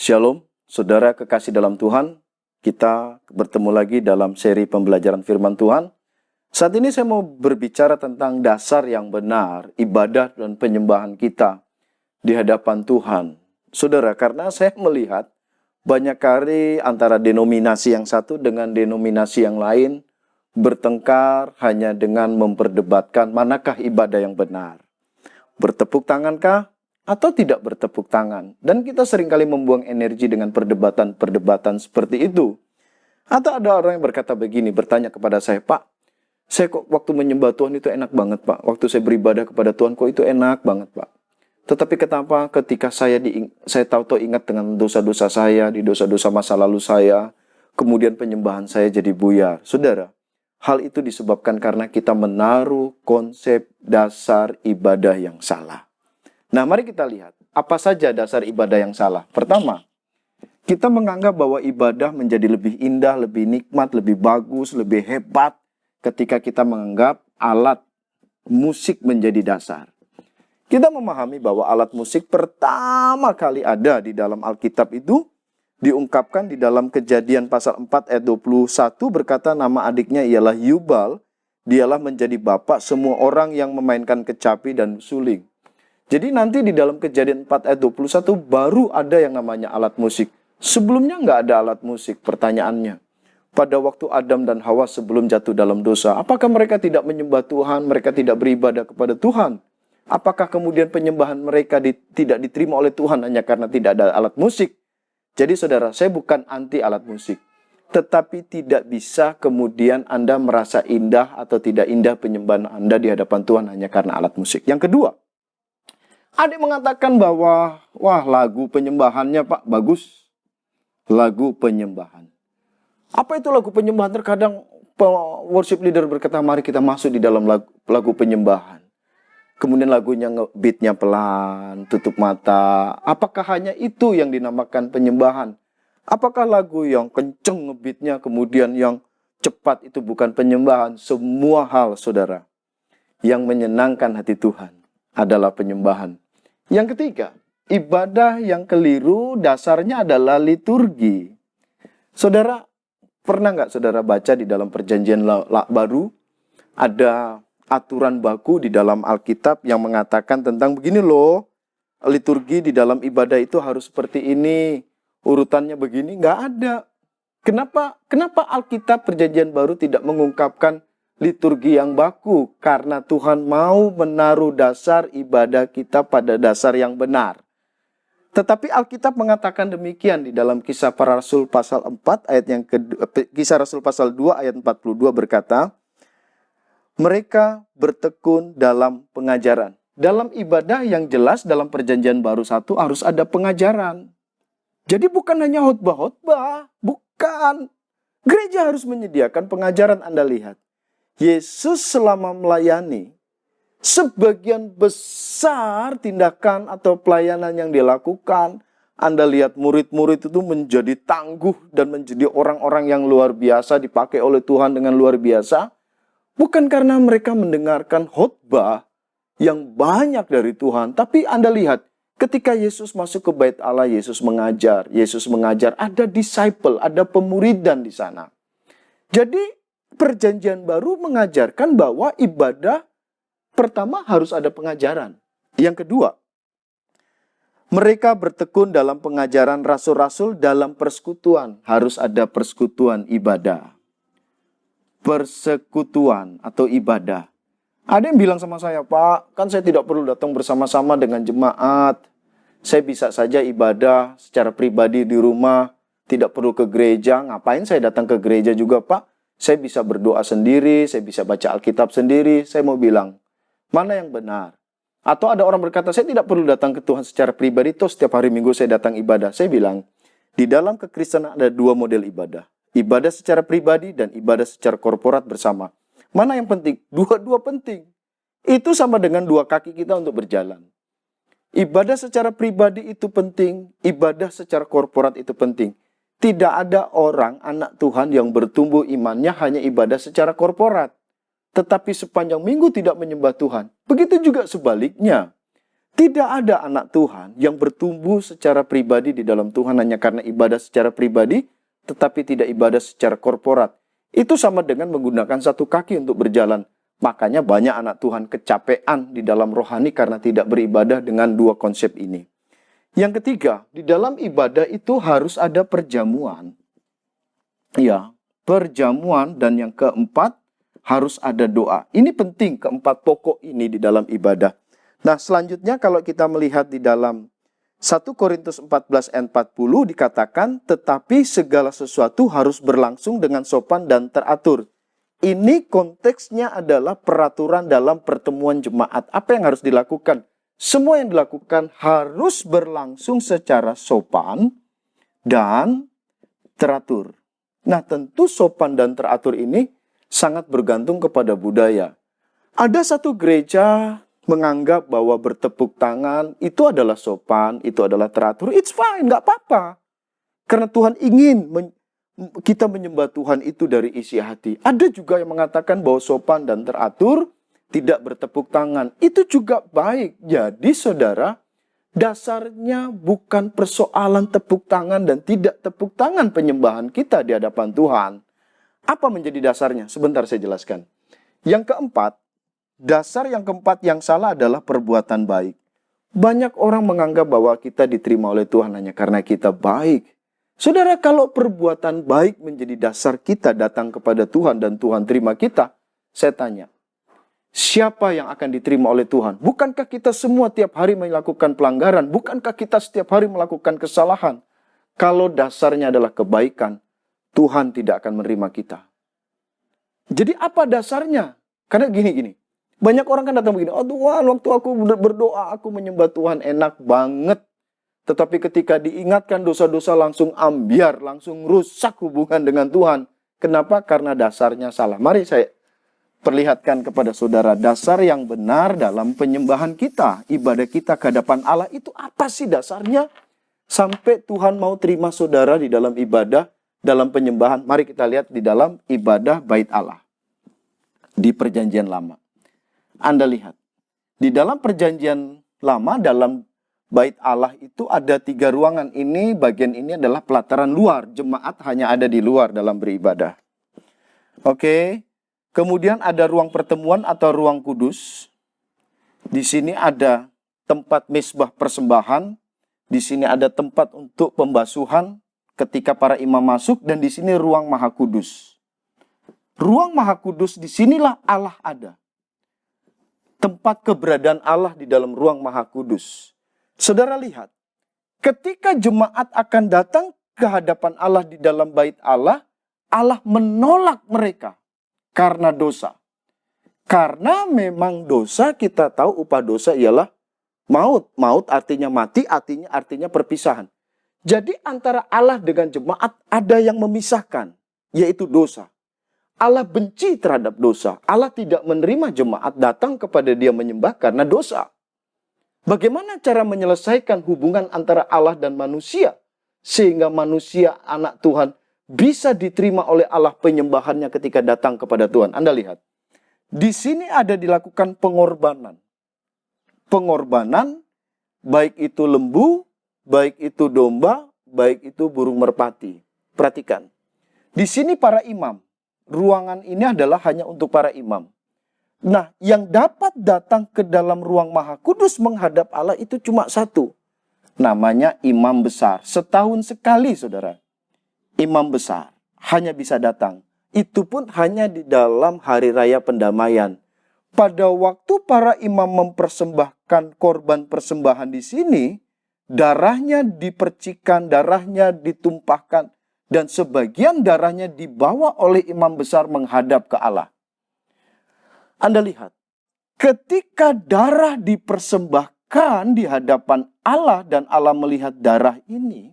Shalom, saudara kekasih dalam Tuhan. Kita bertemu lagi dalam seri pembelajaran firman Tuhan. Saat ini saya mau berbicara tentang dasar yang benar, ibadah dan penyembahan kita di hadapan Tuhan. Saudara, karena saya melihat banyak kali antara denominasi yang satu dengan denominasi yang lain bertengkar hanya dengan memperdebatkan manakah ibadah yang benar. Bertepuk tangankah atau tidak bertepuk tangan? Dan kita seringkali membuang energi dengan perdebatan-perdebatan seperti itu. Atau ada orang yang berkata begini, bertanya kepada saya, Pak, saya kok waktu menyembah Tuhan itu enak banget, Pak. Waktu saya beribadah kepada Tuhan kok itu enak banget, Pak. Tetapi kenapa ketika saya tahu-tahu ingat dengan dosa-dosa saya, di dosa-dosa masa lalu saya, kemudian penyembahan saya jadi buyar. Saudara, hal itu disebabkan karena kita menaruh konsep dasar ibadah yang salah. Nah, mari kita lihat, apa saja dasar ibadah yang salah. Pertama, kita menganggap bahwa ibadah menjadi lebih indah, lebih nikmat, lebih bagus, lebih hebat ketika kita menganggap alat musik menjadi dasar. Kita memahami bahwa alat musik pertama kali ada di dalam Alkitab itu diungkapkan di dalam Kejadian pasal 4 ayat 21 berkata nama adiknya ialah Yubal, dialah menjadi bapak semua orang yang memainkan kecapi dan suling. Jadi nanti di dalam Kejadian 4 ayat 21 baru ada yang namanya alat musik. Sebelumnya nggak ada alat musik. Pertanyaannya, pada waktu Adam dan Hawa sebelum jatuh dalam dosa, apakah mereka tidak menyembah Tuhan, mereka tidak beribadah kepada Tuhan? Apakah kemudian penyembahan mereka tidak diterima oleh Tuhan hanya karena tidak ada alat musik? Jadi saudara, saya bukan anti alat musik. Tetapi tidak bisa kemudian Anda merasa indah atau tidak indah penyembahan Anda di hadapan Tuhan hanya karena alat musik. Yang kedua, adik mengatakan bahwa, wah lagu penyembahannya Pak, bagus. Lagu penyembahan. Apa itu lagu penyembahan? Terkadang worship leader berkata, mari kita masuk di dalam lagu penyembahan. Kemudian lagunya beatnya pelan, tutup mata. Apakah hanya itu yang dinamakan penyembahan? Apakah lagu yang kenceng ngebeatnya kemudian yang cepat itu bukan penyembahan? Semua hal saudara yang menyenangkan hati Tuhan adalah penyembahan. Yang ketiga, ibadah yang keliru dasarnya adalah liturgi. Saudara, pernah nggak saudara baca di dalam perjanjian baru ada aturan baku di dalam Alkitab yang mengatakan tentang begini loh, liturgi di dalam ibadah itu harus seperti ini, urutannya begini? Nggak ada. Kenapa Alkitab perjanjian baru tidak mengungkapkan liturgi yang baku? Karena Tuhan mau menaruh dasar ibadah kita pada dasar yang benar. Tetapi Alkitab mengatakan demikian di dalam Kisah Para Rasul pasal 4 ayat yang kedua, Kisah Rasul pasal 2 ayat 42 berkata, mereka bertekun dalam pengajaran. Dalam ibadah yang jelas dalam perjanjian baru 1 harus ada pengajaran. Jadi bukan hanya khotbah-khotbah, bukan. Gereja harus menyediakan pengajaran. Anda lihat, Yesus selama melayani, sebagian besar tindakan atau pelayanan yang dilakukan, Anda lihat murid-murid itu menjadi tangguh dan menjadi orang-orang yang luar biasa, dipakai oleh Tuhan dengan luar biasa. Bukan karena mereka mendengarkan khotbah yang banyak dari Tuhan, tapi Anda lihat, ketika Yesus masuk ke bait Allah, Yesus mengajar, ada disciple, ada pemuridan di sana. Jadi perjanjian baru mengajarkan bahwa ibadah pertama harus ada pengajaran. Yang kedua, mereka bertekun dalam pengajaran rasul-rasul dalam persekutuan. Harus ada persekutuan ibadah. Persekutuan atau ibadah. Ada yang bilang sama saya, Pak, kan saya tidak perlu datang bersama-sama dengan jemaat. Saya bisa saja ibadah secara pribadi di rumah. Tidak perlu ke gereja. Ngapain saya datang ke gereja juga, Pak? Saya bisa berdoa sendiri, saya bisa baca Alkitab sendiri. Saya mau bilang, mana yang benar? Atau ada orang berkata, saya tidak perlu datang ke Tuhan secara pribadi, toh setiap hari Minggu saya datang ibadah. Saya bilang, di dalam kekristenan ada 2 model ibadah. Ibadah secara pribadi dan ibadah secara korporat bersama. Mana yang penting? Dua-dua penting. Itu sama dengan 2 kaki kita untuk berjalan. Ibadah secara pribadi itu penting, ibadah secara korporat itu penting. Tidak ada orang, anak Tuhan yang bertumbuh imannya hanya ibadah secara korporat. Tetapi sepanjang minggu tidak menyembah Tuhan. Begitu juga sebaliknya. Tidak ada anak Tuhan yang bertumbuh secara pribadi di dalam Tuhan hanya karena ibadah secara pribadi, tetapi tidak ibadah secara korporat. Itu sama dengan menggunakan satu kaki untuk berjalan. Makanya banyak anak Tuhan kecapean di dalam rohani karena tidak beribadah dengan dua konsep ini. Yang ketiga, di dalam ibadah itu harus ada perjamuan. Ya, perjamuan, dan yang keempat, harus ada doa. Ini penting, keempat pokok ini di dalam ibadah. Nah, selanjutnya kalau kita melihat di dalam 1 Korintus 14 ayat 40 dikatakan, tetapi segala sesuatu harus berlangsung dengan sopan dan teratur. Ini konteksnya adalah peraturan dalam pertemuan jemaat. Apa yang harus dilakukan? Semua yang dilakukan harus berlangsung secara sopan dan teratur. Nah, tentu sopan dan teratur ini sangat bergantung kepada budaya. Ada satu gereja menganggap bahwa bertepuk tangan itu adalah sopan, itu adalah teratur. It's fine, nggak apa-apa. Karena Tuhan ingin kita menyembah Tuhan itu dari isi hati. Ada juga yang mengatakan bahwa sopan dan teratur, tidak bertepuk tangan. Itu juga baik. Jadi saudara, dasarnya bukan persoalan tepuk tangan dan tidak tepuk tangan penyembahan kita di hadapan Tuhan. Apa menjadi dasarnya? Sebentar saya jelaskan. Yang keempat, dasar yang keempat yang salah adalah perbuatan baik. Banyak orang menganggap bahwa kita diterima oleh Tuhan hanya karena kita baik. Saudara, kalau perbuatan baik menjadi dasar kita datang kepada Tuhan dan Tuhan terima kita, saya tanya, siapa yang akan diterima oleh Tuhan? Bukankah kita semua tiap hari melakukan pelanggaran? Bukankah kita setiap hari melakukan kesalahan? Kalau dasarnya adalah kebaikan, Tuhan tidak akan menerima kita. Jadi apa dasarnya? Karena gini. Banyak orang kan datang begini, oh Tuhan, waktu aku berdoa, aku menyembah Tuhan enak banget. Tetapi ketika diingatkan dosa-dosa langsung ambiar, langsung rusak hubungan dengan Tuhan. Kenapa? Karena dasarnya salah. Mari saya perlihatkan kepada saudara dasar yang benar dalam penyembahan kita. Ibadah kita ke hadapan Allah itu apa sih dasarnya? Sampai Tuhan mau terima saudara di dalam ibadah, dalam penyembahan. Mari kita lihat di dalam ibadah bait Allah. Di perjanjian lama. Anda lihat, di dalam perjanjian lama, dalam bait Allah itu ada 3 ruangan. Ini, bagian ini adalah pelataran luar. Jemaat hanya ada di luar dalam beribadah. Oke, kemudian ada ruang pertemuan atau ruang kudus. Di sini ada tempat mezbah persembahan. Di sini ada tempat untuk pembasuhan ketika para imam masuk. Dan di sini ruang maha kudus. Ruang maha kudus, disinilah Allah ada. Tempat keberadaan Allah di dalam ruang maha kudus. Saudara lihat, ketika jemaat akan datang ke hadapan Allah di dalam bait Allah, Allah menolak mereka karena dosa. Karena memang dosa, kita tahu upah dosa ialah maut. Maut artinya mati, artinya perpisahan. Jadi antara Allah dengan jemaat ada yang memisahkan, yaitu dosa. Allah benci terhadap dosa. Allah tidak menerima jemaat datang kepada dia menyembah karena dosa. Bagaimana cara menyelesaikan hubungan antara Allah dan manusia? Sehingga manusia, anak Tuhan, bisa diterima oleh Allah penyembahannya ketika datang kepada Tuhan. Anda lihat. Di sini ada dilakukan pengorbanan. Pengorbanan, baik itu lembu, baik itu domba, baik itu burung merpati. Perhatikan. Di sini para imam. Ruangan ini adalah hanya untuk para imam. Nah, yang dapat datang ke dalam ruang maha kudus menghadap Allah itu cuma satu. Namanya imam besar. Setahun sekali, saudara. Imam besar hanya bisa datang. Itu pun hanya di dalam hari raya pendamaian. Pada waktu para imam mempersembahkan korban persembahan di sini, darahnya dipercikan, darahnya ditumpahkan. Dan sebagian darahnya dibawa oleh imam besar menghadap ke Allah. Anda lihat, ketika darah dipersembahkan di hadapan Allah dan Allah melihat darah ini,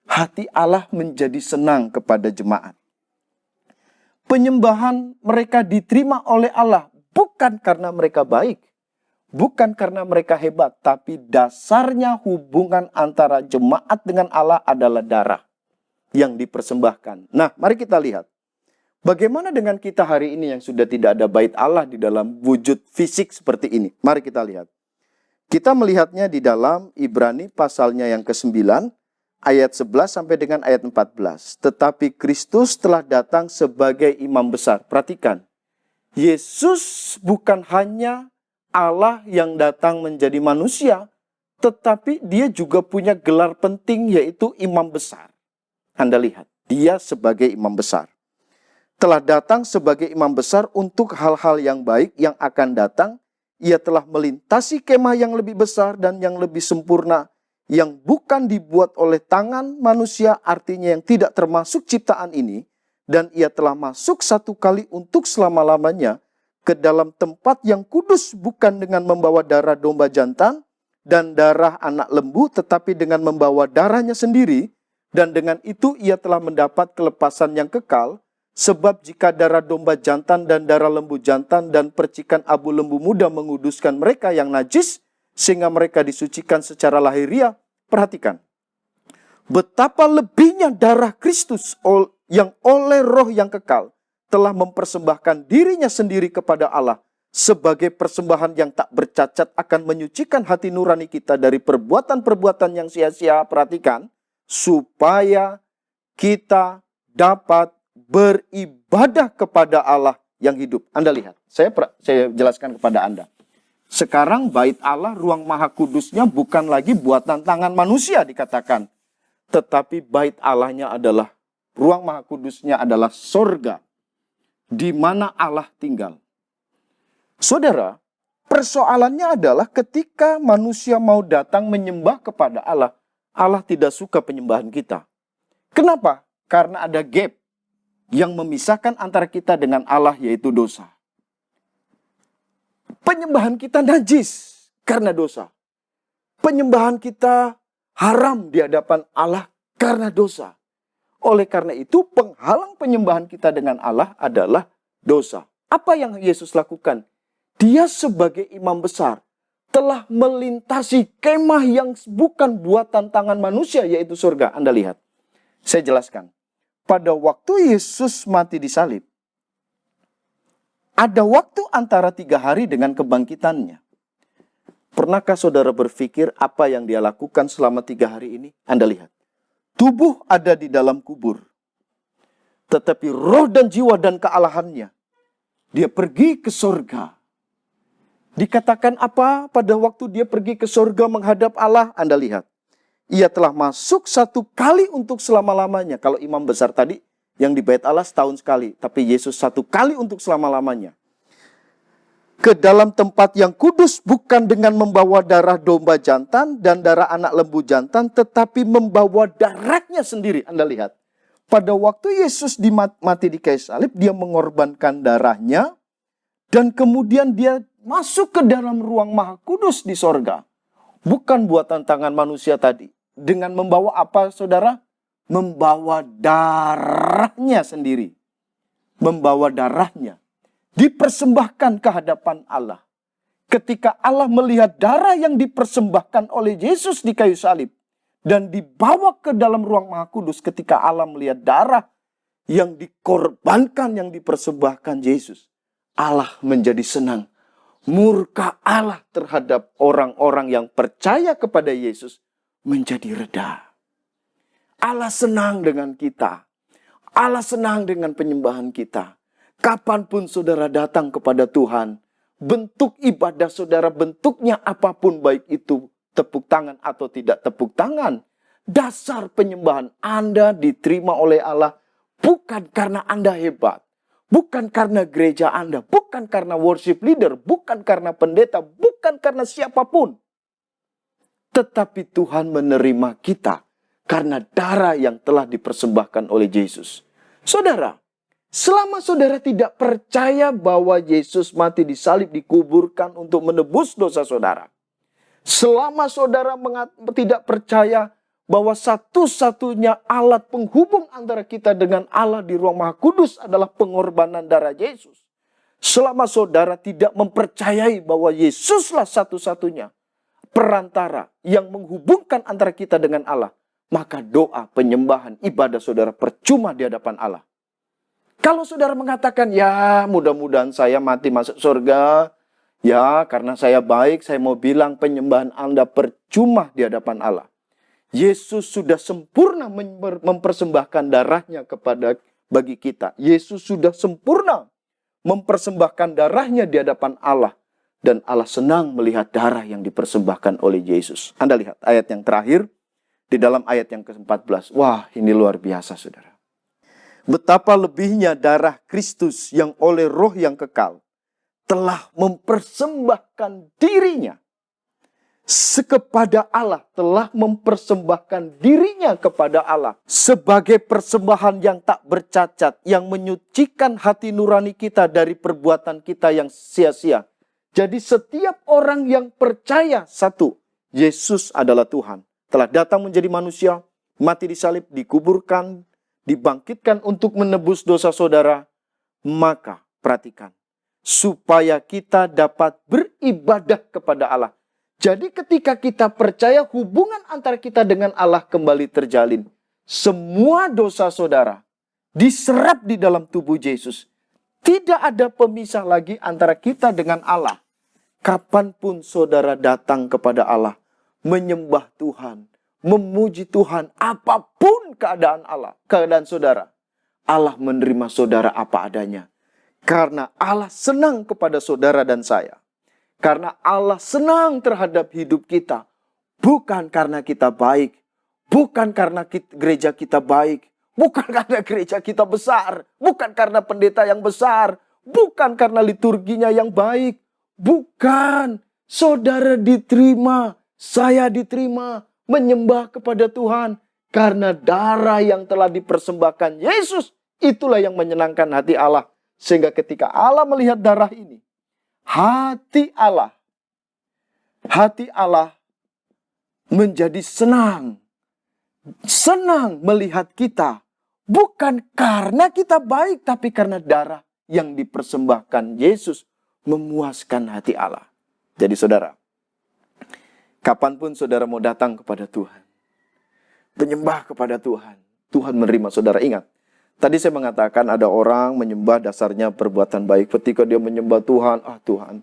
hati Allah menjadi senang kepada jemaat. Penyembahan mereka diterima oleh Allah bukan karena mereka baik, bukan karena mereka hebat, tapi dasarnya hubungan antara jemaat dengan Allah adalah darah yang dipersembahkan. Nah, mari kita lihat. Bagaimana dengan kita hari ini yang sudah tidak ada bait Allah di dalam wujud fisik seperti ini? Mari kita lihat. Kita melihatnya di dalam Ibrani pasalnya yang ke-9, ayat 11 sampai dengan ayat 14. Tetapi Kristus telah datang sebagai imam besar. Perhatikan, Yesus bukan hanya Allah yang datang menjadi manusia, tetapi dia juga punya gelar penting yaitu imam besar. Anda lihat, dia sebagai imam besar. Telah datang sebagai imam besar untuk hal-hal yang baik yang akan datang. Ia telah melintasi kemah yang lebih besar dan yang lebih sempurna, yang bukan dibuat oleh tangan manusia, artinya yang tidak termasuk ciptaan ini. Dan ia telah masuk satu kali untuk selama-lamanya ke dalam tempat yang kudus, bukan dengan membawa darah domba jantan dan darah anak lembu, tetapi dengan membawa darahnya sendiri. Dan dengan itu ia telah mendapat kelepasan yang kekal. Sebab jika darah domba jantan dan darah lembu jantan dan percikan abu lembu muda menguduskan mereka yang najis, sehingga mereka disucikan secara lahiriah, perhatikan. Betapa lebihnya darah Kristus yang oleh roh yang kekal telah mempersembahkan dirinya sendiri kepada Allah sebagai persembahan yang tak bercacat, akan menyucikan hati nurani kita dari perbuatan-perbuatan yang sia-sia, perhatikan, supaya kita dapat beribadah kepada Allah yang hidup. Anda lihat, saya jelaskan kepada Anda. Sekarang bait Allah, ruang maha kudusnya bukan lagi buatan tangan manusia dikatakan. Tetapi bait Allahnya adalah, ruang maha kudusnya adalah sorga, di mana Allah tinggal. Saudara, persoalannya adalah ketika manusia mau datang menyembah kepada Allah, Allah tidak suka penyembahan kita. Kenapa? Karena ada gap yang memisahkan antara kita dengan Allah, yaitu dosa. Penyembahan kita najis karena dosa. Penyembahan kita haram di hadapan Allah karena dosa. Oleh karena itu, penghalang penyembahan kita dengan Allah adalah dosa. Apa yang Yesus lakukan? Dia sebagai imam besar telah melintasi kemah yang bukan buatan tangan manusia, yaitu surga. Anda lihat. Saya jelaskan. Pada waktu Yesus mati di salib, ada waktu antara 3 hari dengan kebangkitannya. Pernahkah saudara berpikir apa yang dia lakukan selama 3 hari ini? Anda lihat. Tubuh ada di dalam kubur. Tetapi roh dan jiwa dan kealahannya, dia pergi ke sorga. Dikatakan apa pada waktu dia pergi ke sorga menghadap Allah? Anda lihat. Ia telah masuk satu kali untuk selama-lamanya. Kalau imam besar tadi yang di bait Allah setahun sekali. Tapi Yesus satu kali untuk selama-lamanya. Ke dalam tempat yang kudus, bukan dengan membawa darah domba jantan dan darah anak lembu jantan, tetapi membawa darahnya sendiri. Anda lihat. Pada waktu Yesus mati di kayu salib, dia mengorbankan darahnya. Dan kemudian dia masuk ke dalam ruang maha kudus di sorga. Bukan buatan tangan manusia tadi. Dengan membawa apa, saudara? Membawa darahnya sendiri. Membawa darahnya. Dipersembahkan ke hadapan Allah. Ketika Allah melihat darah yang dipersembahkan oleh Yesus di kayu salib. Dan dibawa ke dalam ruang maha kudus. Ketika Allah melihat darah yang dikorbankan, yang dipersembahkan Yesus. Allah menjadi senang. Murka Allah terhadap orang-orang yang percaya kepada Yesus menjadi reda. Allah senang dengan kita. Allah senang dengan penyembahan kita. Kapanpun saudara datang kepada Tuhan, bentuk ibadah saudara, bentuknya apapun, baik itu tepuk tangan atau tidak tepuk tangan, dasar penyembahan Anda diterima oleh Allah bukan karena Anda hebat. Bukan karena gereja Anda, bukan karena worship leader, bukan karena pendeta, bukan karena siapapun. Tetapi Tuhan menerima kita karena darah yang telah dipersembahkan oleh Yesus. Saudara, selama saudara tidak percaya bahwa Yesus mati di salib, dikuburkan untuk menebus dosa saudara. Selama saudara tidak percaya bahwa satu-satunya alat penghubung antara kita dengan Allah di ruang maha kudus adalah pengorbanan darah Yesus. Selama saudara tidak mempercayai bahwa Yesuslah satu-satunya perantara yang menghubungkan antara kita dengan Allah, maka doa, penyembahan, ibadah saudara percuma di hadapan Allah. Kalau saudara mengatakan, ya mudah-mudahan saya mati masuk surga, Ya, karena saya baik, saya mau bilang penyembahan Anda percuma di hadapan Allah. Yesus sudah sempurna mempersembahkan darahnya bagi kita. Yesus sudah sempurna mempersembahkan darahnya di hadapan Allah. Dan Allah senang melihat darah yang dipersembahkan oleh Yesus. Anda lihat ayat yang terakhir, di dalam ayat yang ke-14. Wah, ini luar biasa, saudara. Betapa lebihnya darah Kristus yang oleh roh yang kekal telah mempersembahkan dirinya kepada Allah, telah mempersembahkan dirinya kepada Allah sebagai persembahan yang tak bercacat, yang menyucikan hati nurani kita dari perbuatan kita yang sia-sia. Jadi setiap orang yang percaya, satu, Yesus adalah Tuhan, telah datang menjadi manusia, mati disalib, dikuburkan, dibangkitkan untuk menebus dosa saudara, maka perhatikan, supaya kita dapat beribadah kepada Allah. Jadi ketika kita percaya, hubungan antara kita dengan Allah kembali terjalin. Semua dosa saudara diserap di dalam tubuh Yesus. Tidak ada pemisah lagi antara kita dengan Allah. Kapanpun saudara datang kepada Allah, menyembah Tuhan, memuji Tuhan, apapun keadaan Allah, keadaan saudara, Allah menerima saudara apa adanya. Karena Allah senang kepada saudara dan saya. Karena Allah senang terhadap hidup kita. Bukan karena kita baik. Bukan karena gereja kita baik. Bukan karena gereja kita besar. Bukan karena pendeta yang besar. Bukan karena liturginya yang baik. Bukan. Saudara diterima. Saya diterima. Menyembah kepada Tuhan. Karena darah yang telah dipersembahkan Yesus. Itulah yang menyenangkan hati Allah. Sehingga ketika Allah melihat darah ini. Hati Allah menjadi senang. Senang melihat kita. Bukan karena kita baik, tapi karena darah yang dipersembahkan Yesus memuaskan hati Allah. Jadi saudara, kapanpun saudara mau datang kepada Tuhan, menyembah kepada Tuhan, Tuhan menerima saudara. Ingat, tadi saya mengatakan ada orang menyembah dasarnya perbuatan baik. Ketika dia menyembah Tuhan, Tuhan,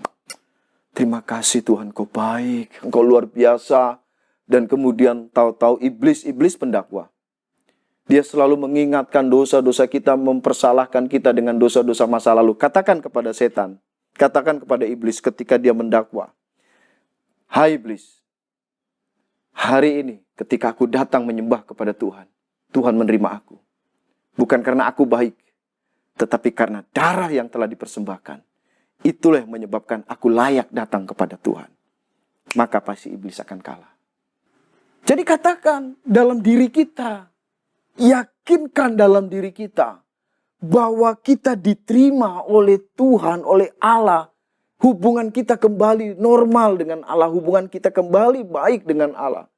terima kasih Tuhan, Kau baik, Engkau luar biasa. Dan kemudian tahu-tahu iblis pendakwa. Dia selalu mengingatkan dosa-dosa kita, mempersalahkan kita dengan dosa-dosa masa lalu. Katakan kepada setan, katakan kepada iblis ketika dia mendakwa. Hai iblis, hari ini ketika aku datang menyembah kepada Tuhan, Tuhan menerima aku. Bukan karena aku baik, tetapi karena darah yang telah dipersembahkan. Itulah yang menyebabkan aku layak datang kepada Tuhan. Maka pasti iblis akan kalah. Jadi katakan dalam diri kita, yakinkan dalam diri kita, bahwa kita diterima oleh Tuhan, oleh Allah. Hubungan kita kembali normal dengan Allah, hubungan kita kembali baik dengan Allah.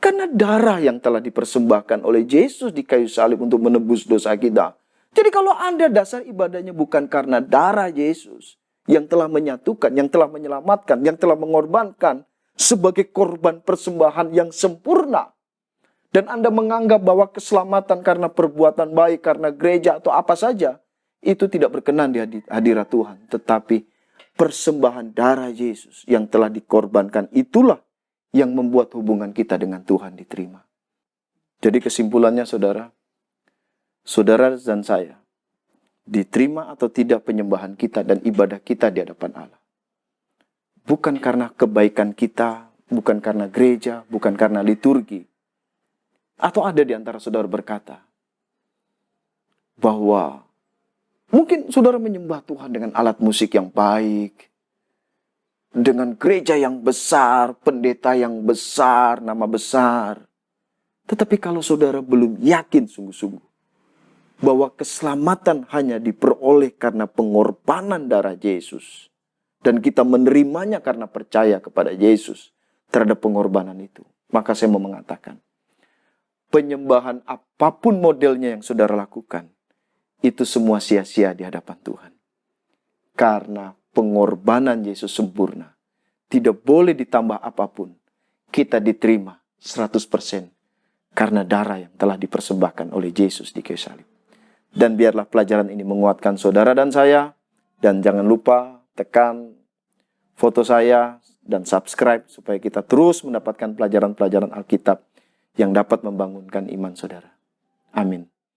Karena darah yang telah dipersembahkan oleh Yesus di kayu salib untuk menebus dosa kita. Jadi kalau Anda dasar ibadahnya bukan karena darah Yesus yang telah menyatukan, yang telah menyelamatkan, yang telah mengorbankan sebagai korban persembahan yang sempurna. Dan Anda menganggap bahwa keselamatan karena perbuatan baik, karena gereja atau apa saja, itu tidak berkenan di hadirat Tuhan. Tetapi persembahan darah Yesus yang telah dikorbankan, itulah yang membuat hubungan kita dengan Tuhan diterima. Jadi kesimpulannya saudara, saudara dan saya, diterima atau tidak penyembahan kita dan ibadah kita di hadapan Allah. Bukan karena kebaikan kita, bukan karena gereja, bukan karena liturgi. Atau ada di antara saudara berkata, bahwa mungkin saudara menyembah Tuhan dengan alat musik yang baik, dengan gereja yang besar, pendeta yang besar, nama besar. Tetapi kalau saudara belum yakin sungguh-sungguh bahwa keselamatan hanya diperoleh karena pengorbanan darah Yesus, dan kita menerimanya karena percaya kepada Yesus terhadap pengorbanan itu, maka saya mau mengatakan, penyembahan apapun modelnya yang saudara lakukan, itu semua sia-sia di hadapan Tuhan. Karena pengorbanan Yesus sempurna. Tidak boleh ditambah apapun. Kita diterima 100% karena darah yang telah dipersembahkan oleh Yesus di kayu salib. Dan biarlah pelajaran ini menguatkan saudara dan saya. Dan jangan lupa tekan foto saya, dan subscribe supaya kita terus mendapatkan pelajaran-pelajaran Alkitab yang dapat membangunkan iman saudara. Amin.